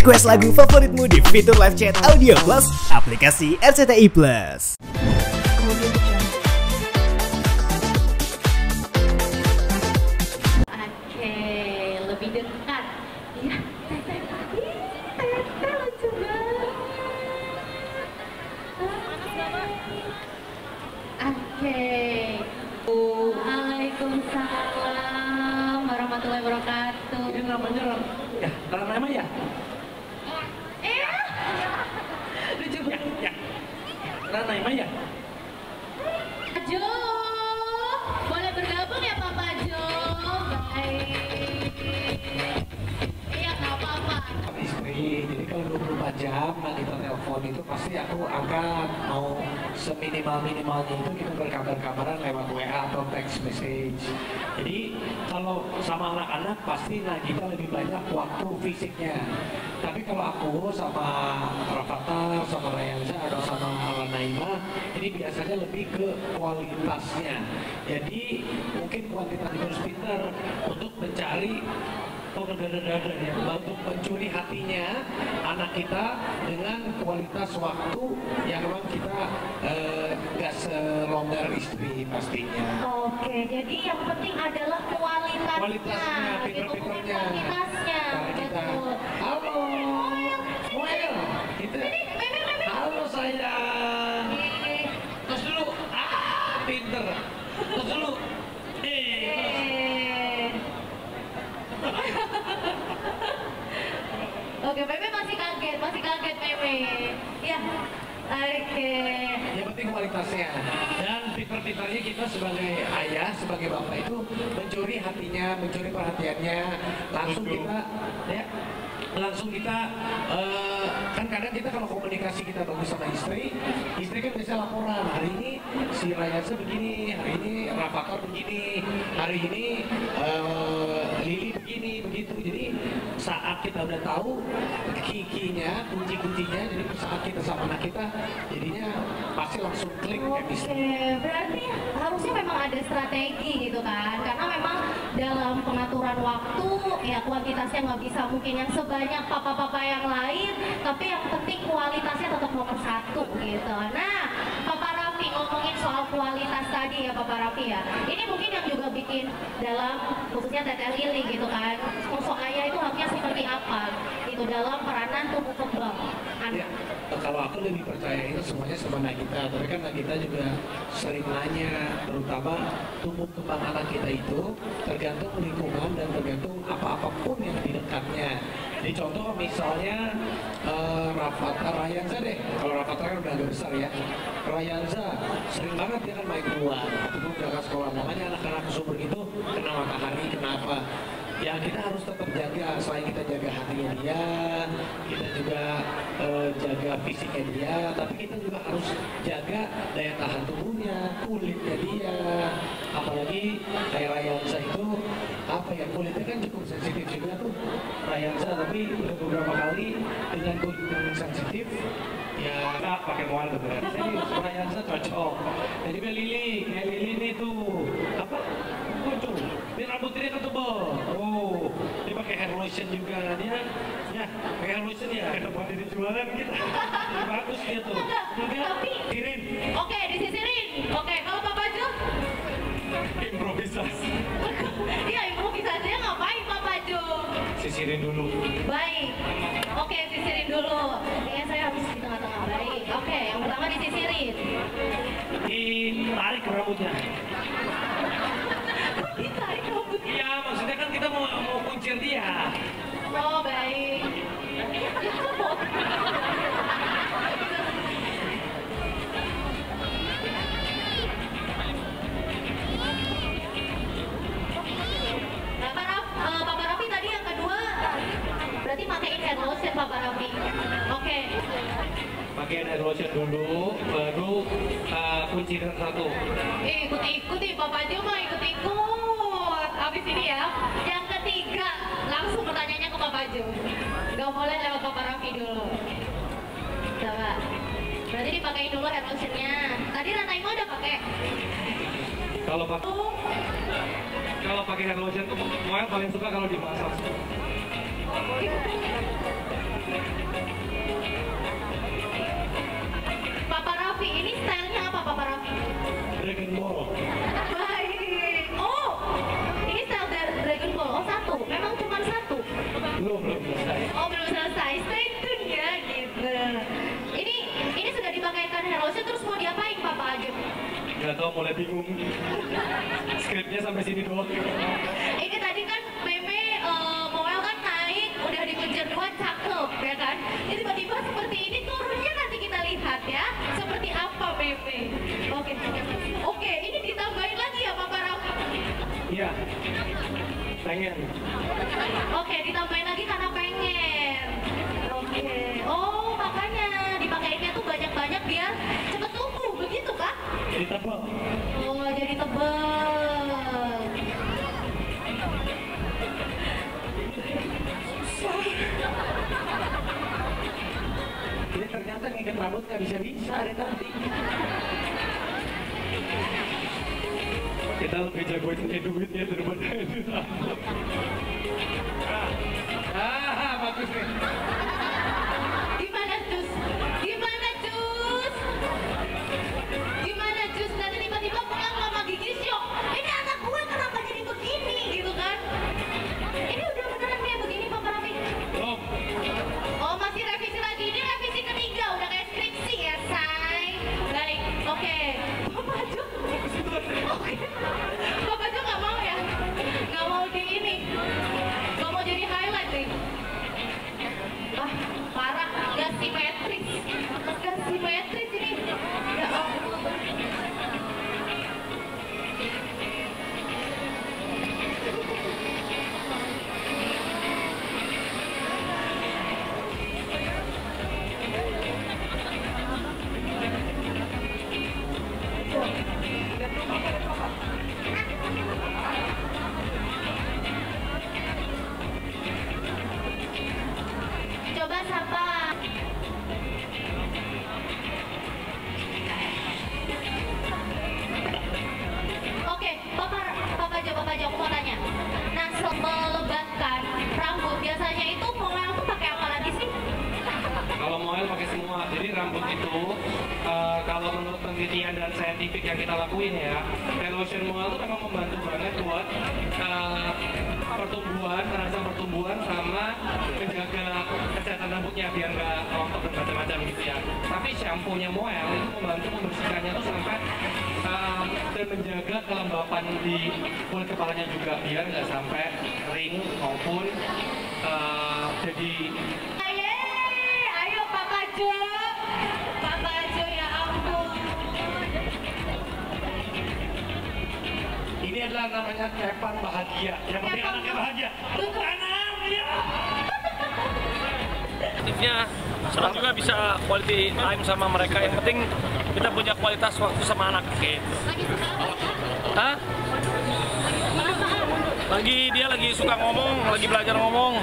Request lagu favoritmu di fitur live chat Audio Plus aplikasi RCTI Plus. Oke, lebih dekat. Ya, Tete lucu banget. Oke. Waalaikumsalam warahmatullahi wabarakatuh. Ini namanya ya, nama ya? Lucu banget. Ya. Nama ya? Jo, boleh bergabung ya Papa Jo? Baik. Iya, nggak apa-apa. Istri, jadi kalau 24 jam kita telepon itu pasti aku angkat. Mau seminimal-minimalnya itu kita berkabar-kabaran lewat WA atau text message. Jadi kalau sama anak-anak pasti kita lebih banyak waktu fisiknya. Tapi kalau aku sama Rafathar, sama Rayanza atau sama Naima, ini biasanya lebih ke kualitasnya. Jadi mungkin kuantitas harus pintar untuk mencari untuk mencuri hatinya anak kita dengan kualitas waktu yang memang kita nggak selonggar istri pastinya. Oke, jadi yang penting adalah kualitasnya, pinter-pinternya. kuantitasnya. Kita, Betul. halo, Noel, kita, halo sayang, terus dulu, pinter, terus dulu, Oke, Meme masih kaget Meme. Ya, oke. yang penting kualitasnya. Dan pinter-pinternya kita sebagai ayah, sebagai bapak itu mencuri hatinya, mencuri perhatiannya. Langsung kita kan kadang kita kalau komunikasi kita bagus sama istri kan bisa laporan, hari ini si Rayansa begini, hari ini Rafathar begini, hari ini Lili begini, begitu. Jadi saat kita udah tahu kikinya, kunci-kuncinya, jadi saat kita sama anak kita jadinya pasti langsung klik chemistry. Oke, berarti harusnya memang ada strategi gitu kan, karena memang dalam pengaturan waktu ya kuantitasnya nggak bisa mungkin yang sebanyak papa-papa yang lain, tapi yang penting kualitasnya tetap nomor satu gitu. Nah, Papa Raffi ngomongin soal kualitas tadi ya Papa Raffi ya, ini mungkin yang juga bikin dalam khususnya Teteh Lili gitu kan, sosok ayah itu harusnya seperti apa gitu dalam peranan tumbuh kembang anak. Kalau aku lebih percaya itu semuanya sama anak kita, tapi kan anak kita juga sering nanya, terutama tumbuh kembang anak kita itu tergantung lingkungan dan tergantung apa-apapun yang di dekatnya. Jadi contoh misalnya Rafathar, Rayanza deh, kalau Rafathar kan udah agak besar ya, Rayanza sering banget dia kan main keluar, ataupun berangkat sekolah, namanya anak-anak sumber itu kena matahari, kenapa? Ya kita harus tetap jaga, selain kita jaga hatinya dia, kita juga jaga fisiknya dia, tapi kita juga harus jaga daya tahan tubuhnya, kulitnya dia. Apalagi kayak Rayanza itu, apa ya, kulitnya kan cukup sensitif juga tuh Rayanza, tapi beberapa kali dengan kulit yang sensitif, ya kita pakai mual beneran. Jadi Rayanza cocok. Jadi kayak Lili ini tuh, apa? Kucung, dia rambutnya kan tebal. Oh, dia pakai hair lotion juga. Dia, ya, pakai hair lotion ya. Kenapa dia dijualan gitu? Jadi bagus gitu. Tapi, Sirin. oke, disisirin. Oke, kalau Papa Jo? Improvisasi. Iya, improvisasinya ngapain Papa Jo? Sisirin dulu. Baik. Oke, sisirin dulu. Iya, saya harus di tengah-tengah. Baik. Oke, yang pertama disisirin. Ditarik rambutnya. Ditarik rambutnya. Iya, maksudnya kan kita mau kuncir dia. Oh, baik. Nah, Papa Raffi tadi yang kedua berarti pakaiin hair lotion Papa Raffi. Oke. Pakai hair lotion dulu, baru kunciran satu. Ikut-ikut Papa Jo mah ikut-ikut. Abis ini ya. Yang ketiga, langsung pertanyaannya ke Papa Jo. Gak boleh lewat Papa Raffi dulu. Coba. Berarti dipakein dulu hair lotionnya. Tadi Ranaima udah pakai. Kalau pakai hair lotion tuh Noel paling suka kalau dimasak. tahu, mulai bingung. Skripnya sampai sini doang. Ini tadi kan Meme Moel kan naik, udah dikejar dua cakep ya kan. Jadi tiba-tiba seperti ini turunnya nanti kita lihat ya. Seperti apa Meme. Oke, ini ditambahin lagi ya Papa Ram? Iya. Pengen. Oke, ditambahin lagi karena pengen. Oke. Oh, makanya dipakainya tuh banyak-banyak biar cepet tumbuh, begitu kah? Jadi tebal. Oh, jadi tebal. Jadi ternyata ngikat rambut nggak bisa-bisa ada nanti. Kita lebih jagoin ini duitnya daripada ini rambut. Bagus nih. Gimana Cus? Gimana Cus? Gimana Cus? Nanti tiba-tiba pulang mama gigi syok. Ini anak gue kenapa jadi begini gitu kan? Ini udah beneran kayak begini Papa Raffi? Belum. Oh masih revisi lagi, ini revisi ketiga, udah kayak skripsi ya say. Baik, oke. Papa Jo, oke. Papa Jo nggak mau ya? Nggak mau di ini, nggak mau jadi highlight nih. Ah, parah, nggak simetris ini. Ya ampun. Coba sapa. Oke, Papa Jo, aku mau tanya. Nah, melebatkan rambut biasanya itu Moel tuh pakai apa lagi sih? Kalau Moel pakai semua, jadi rambut itu kalau menurut penelitian dan saintifik yang kita lakuin ya, hair lotion Moel itu memang membantu banget buat pertumbuhan, merangsang pertumbuhan sama menjaga kesehatan rambutnya biar nggak rontok dan macam-macam gitu ya. Tapi shampoo-nya Moel itu membantu membersihkannya tuh sampai dan menjaga kelembapan di kulit kepalanya juga biar nggak sampai kering maupun jadi. Ayo Papa Jo ya ampun. Ini adalah namanya Kepan bahagia. Yang penting anaknya bahagia. Anaknya. Aktifnya senang juga bisa quality time sama mereka. Yang penting kita punya kualitas waktu sama anak gitu. Hah? Dia lagi suka ngomong, lagi belajar ngomong.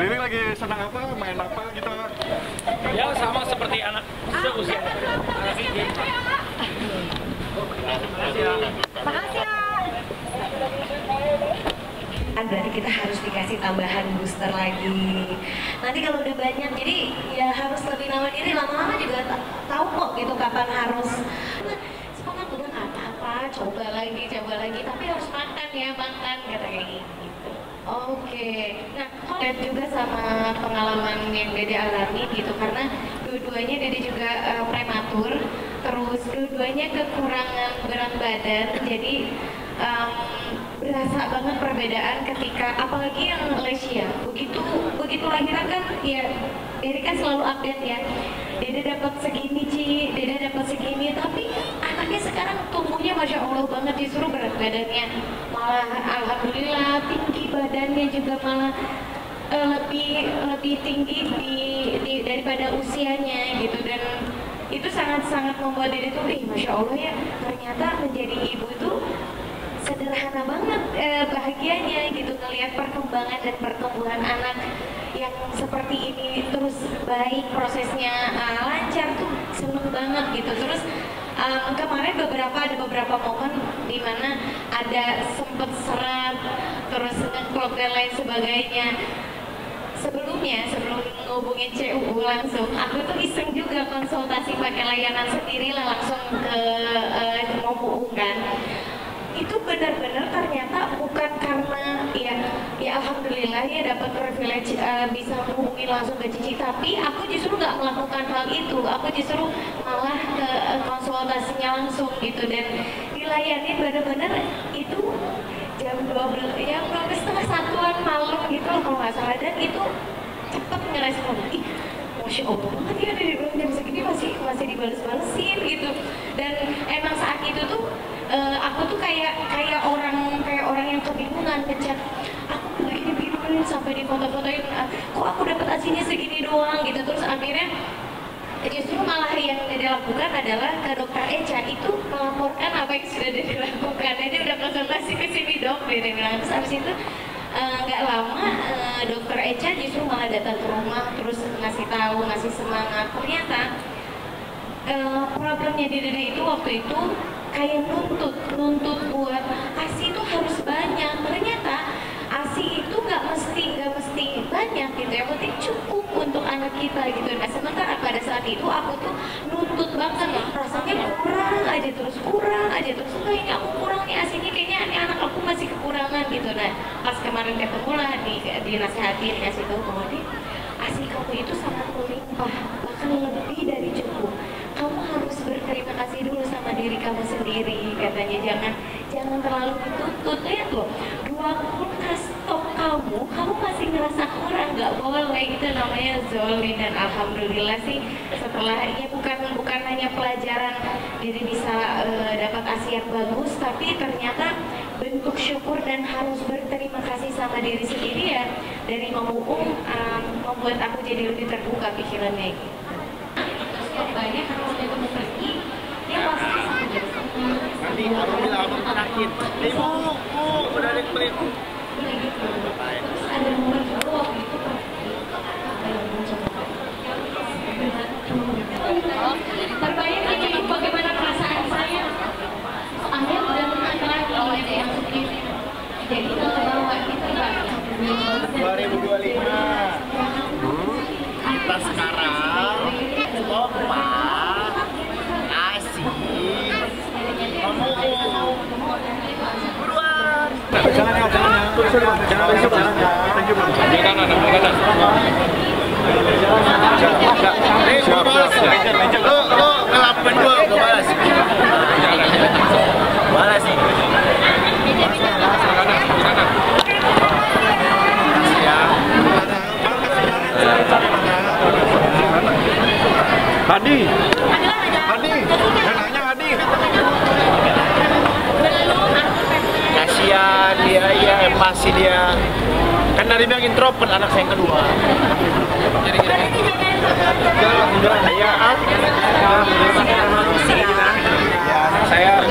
Ini lagi senang apa? Main apa gitu? Ya sama seperti anak seusia. Makasih ya. Berarti kita harus dikasih tambahan booster lagi. Nanti kalau udah banyak, jadi ya harus lebih nawan diri. Lama-lama juga tahu kok gitu kapan harus. Semangat udah nggak apa-apa, coba lagi. Tapi harus makan ya, makan kata kayak gitu. Oke, nah lihat juga sama pengalaman yang Dede alami gitu karena dua-duanya Dede juga prematur, terus dua-duanya kekurangan berat badan, jadi berasa banget perbedaan ketika apalagi yang Lesia begitu lahiran kan ya Dede kan selalu update ya. Dede dapat segini Dede dapat segini, tapi anaknya sekarang tumbuhnya Masya Allah banget, justru berat badannya malah alhamdulillah tinggi, badannya juga malah lebih tinggi daripada usianya gitu, dan itu sangat membuat Dede tuh Masya Allah ya, ternyata menjadi ibu itu sederhana banget bahagianya gitu, ngelihat perkembangan dan pertumbuhan anak yang seperti ini terus baik, prosesnya lancar tuh seneng banget gitu. Terus kemarin ada beberapa momen di mana ada sempet serat, terus ngeklok dan lain sebagainya. Sebelum ngehubungin CUU langsung. Aku tuh iseng juga konsultasi pakai layanan sendiri lah, langsung ke MUU kan. Itu benar-benar ternyata bukan karena ya alhamdulillah ya dapat privilege bisa menghubungi langsung ke Cici, tapi aku justru nggak melakukan hal itu. Aku justru malah ke konsultasinya langsung gitu, dan dilayani benar-benar itu jam 12 setengah satuan malam gitu kalau nggak salah, dan itu cepet ngerespon. Ih, Masya Allah banget ya, dari jam segini masih dibales-balesin gitu. Dan emang saat itu tuh aku tuh kayak orang yang kebingungan, ngechat aku begini sampai di foto-fotoin, kok aku dapat asinya segini doang gitu. Terus akhirnya justru malah yang dilakukan adalah ke dokter Echa itu melaporkan apa yang sudah dilakukan. Dia udah konsultasi ke sini dok, dia bilang. Terus abis itu nggak lama dokter Echa justru malah datang ke rumah, terus ngasih tahu, ngasih semangat. Ternyata problemnya di Dede itu waktu itu kayak nuntut buat ASI itu harus banyak. Ternyata ASI itu nggak mesti banyak gitu, yang penting cukup untuk anak kita gitu. Nah sementara pada saat itu aku tuh nuntut banget, rasanya kurang aja terus ini aku kurang nih ASInya, kayaknya ini anak aku masih kekurangan gitu. Nah pas kemarin ketemu lah dinasehatin, kasih tahu bahwa ASI kamu itu sangat melimpah, bahkan lebih dari cukup. Kamu harus berterima kasih dulu sama diri kamu sendiri, katanya. Jangan terlalu dituntut. Lihat loh, 2 kulkas stok kamu masih ngerasa kurang, nggak boleh. Itu namanya zolim. Dan alhamdulillah sih setelah ini bukan hanya pelajaran diri bisa dapat ASI yang bagus, tapi ternyata bentuk syukur dan harus berterima kasih sama diri sendiri ya dari MUU membuat aku jadi lebih terbuka pikirannya gitu. Banyak kalau saya ketemu pergi, dia pasti sama jam setengah. Nanti aku bilang abang terakhir, ibu, udah ada pelit. Terus ada momen juga waktu itu terbayang aja itu bagaimana perasaan saya. Soalnya udah menang lagi yang seperti jadi kalau bawa itu Pak 2025 kita sekarang Opa ASI ngomong buruan. Lo ngelakuin gue balas. Balas sih. Hadi, nanya Hadi. Kasihan dia, ya empati dia. Kan dari bilang introvert anak saya yang kedua. Saya